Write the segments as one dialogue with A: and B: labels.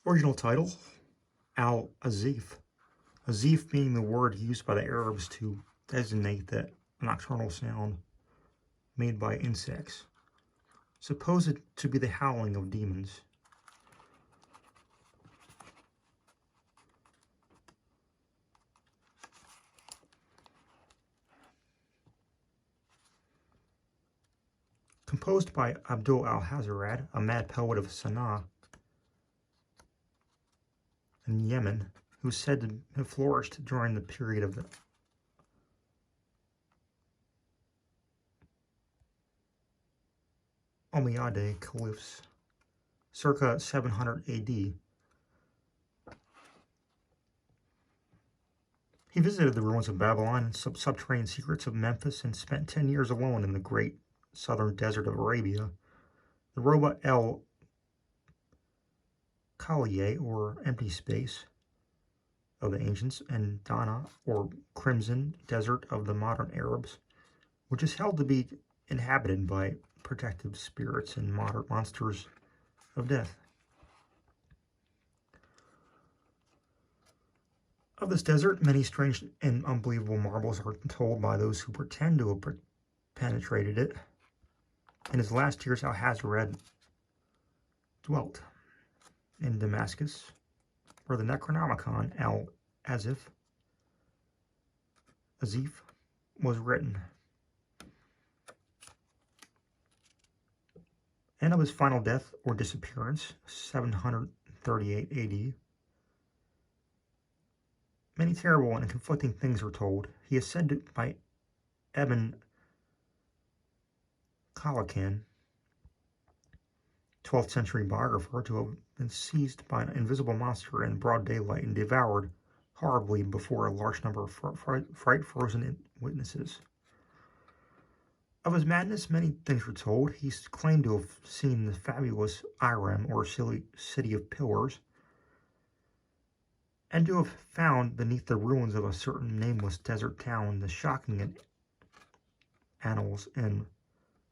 A: Original title, Al-Azif. Azif being the word used by the Arabs to designate that nocturnal sound made by insects, supposed to be the howling of demons. Composed by Abdul al-Hazarad, a mad poet of Sana'a in Yemen, who is said to have flourished during the period of the Umayyad caliphs, circa 700 AD. He visited the ruins of Babylon and subterranean secrets of Memphis and spent 10 years alone in the great southern desert of Arabia. The Roba el Khaliye, or empty space, of the ancients, and Dana, or crimson desert of the modern Arabs, which is held to be inhabited by protective spirits and modern monsters of death. Of this desert, many strange and unbelievable marvels are told by those who pretend to have penetrated it. In his last years, Al-Hazarad dwelt in Damascus, where the Necronomicon, Al-Azif, was written. And of his final death or disappearance, 738 AD, many terrible and conflicting things are told. He is said by Ibn Khaldun, 12th century biographer, to have been seized by an invisible monster in broad daylight and devoured horribly before a large number of fright-frozen witnesses. Of his madness, many things were told. He claimed to have seen the fabulous Irem, or city of pillars, and to have found beneath the ruins of a certain nameless desert town the shocking annals and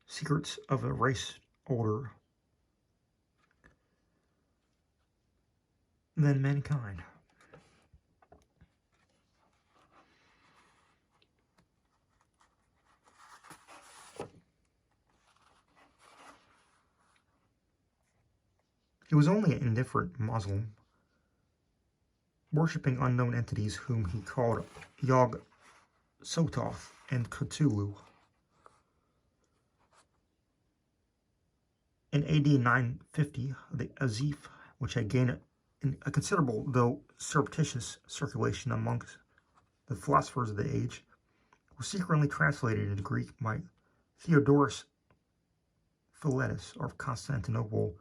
A: secrets of a race older than mankind. He was only an indifferent Muslim, worshipping unknown entities whom he called Yog Sothoth and Cthulhu. In AD 950, the Azif, which had gained a considerable, though surreptitious, circulation amongst the philosophers of the age, was secretly translated into Greek by Theodorus Philetus of Constantinople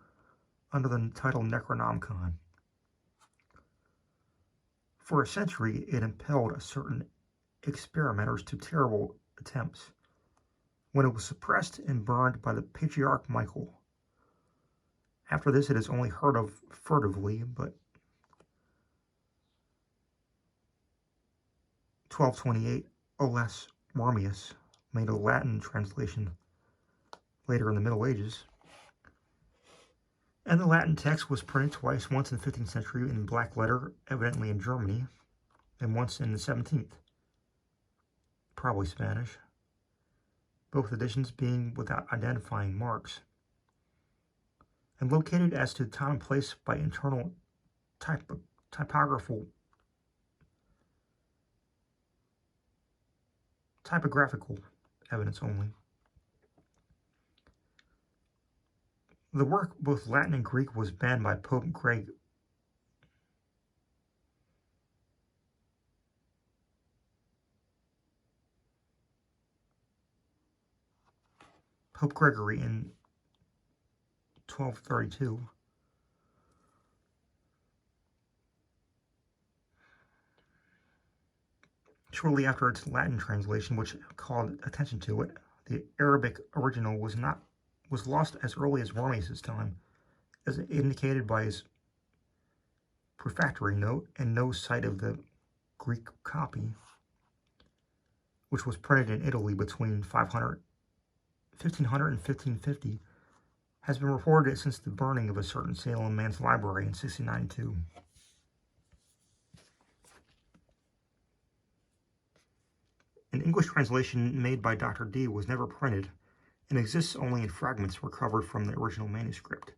A: under the title Necronomicon. For a century, it impelled certain experimenters to terrible attempts, when it was suppressed and burned by the Patriarch Michael. After this, it is only heard of furtively, but 1228, Olaus Wormius made a Latin translation later in the Middle Ages, and the Latin text was printed twice, once in the 15th century in black letter, evidently in Germany, and once in the 17th, probably Spanish, both editions being without identifying marks, and located as to time and place by internal typographical evidence only. The work, both Latin and Greek, was banned by Pope Gregory in 1232. Shortly after its Latin translation, which called attention to it, the Arabic original was lost as early as Wormius' time, as indicated by his prefatory note and no sight of the Greek copy, which was printed in Italy between 1500 and 1550, has been reported since the burning of a certain Salem man's library in 1692. An English translation made by Dr. D was never printed and exists only in fragments recovered from the original manuscript.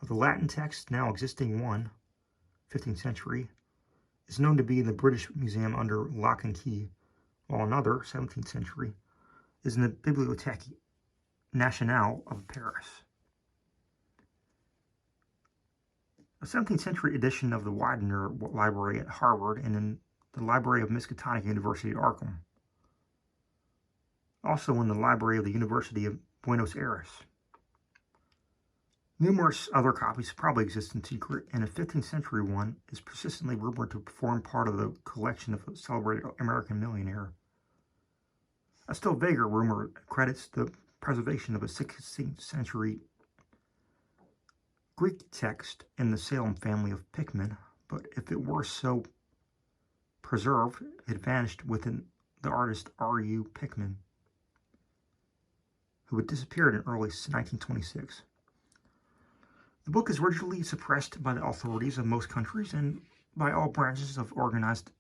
A: Of the Latin text now existing, one, 15th century, is known to be in the British Museum under lock and key, while another, 17th century, is in the Bibliothèque Nationale of Paris. A 17th century edition of the Widener Library at Harvard and in the Library of Miskatonic University at Arkham. Also in the Library of the University of Buenos Aires. Numerous other copies probably exist in secret, and a 15th century one is persistently rumored to form part of the collection of a celebrated American millionaire. A still vaguer rumor credits the preservation of a 16th century Greek text in the Salem family of Pickman, but if it were so preserved, it vanished within the artist R.U. Pickman, who had disappeared in early 1926. The book is rigidly suppressed by the authorities of most countries and by all branches of organized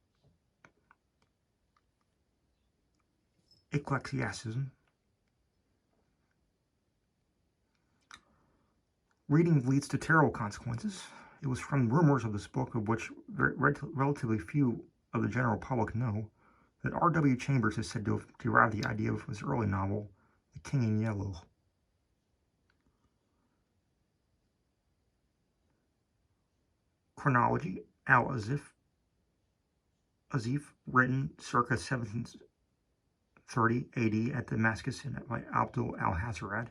A: ecclesiasticism. Reading leads to terrible consequences. It was from rumors of this book, of which relatively few of the general public know, that R.W. Chambers is said to have derived the idea of his early novel, The King in Yellow. Chronology: Al-Azif, written circa 1730 AD at Damascus by Abdul al-Hazarad.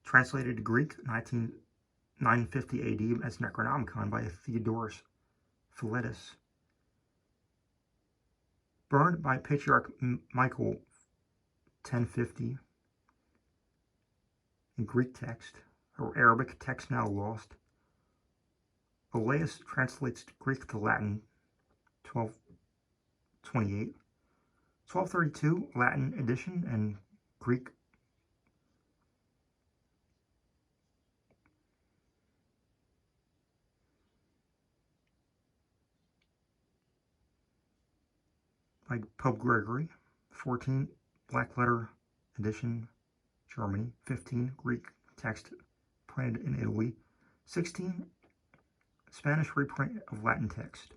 A: Translated to Greek, 950 AD as Necronomicon by Theodorus Philetus. Burned by Patriarch Michael, 1050. In Greek text, or Arabic text now lost. Olaus translates Greek to Latin, 1228. 1232, Latin edition, and Greek. By Pope Gregory. 14, Black Letter edition, Germany. 15, Greek text printed in Italy. 16, Spanish reprint of Latin text.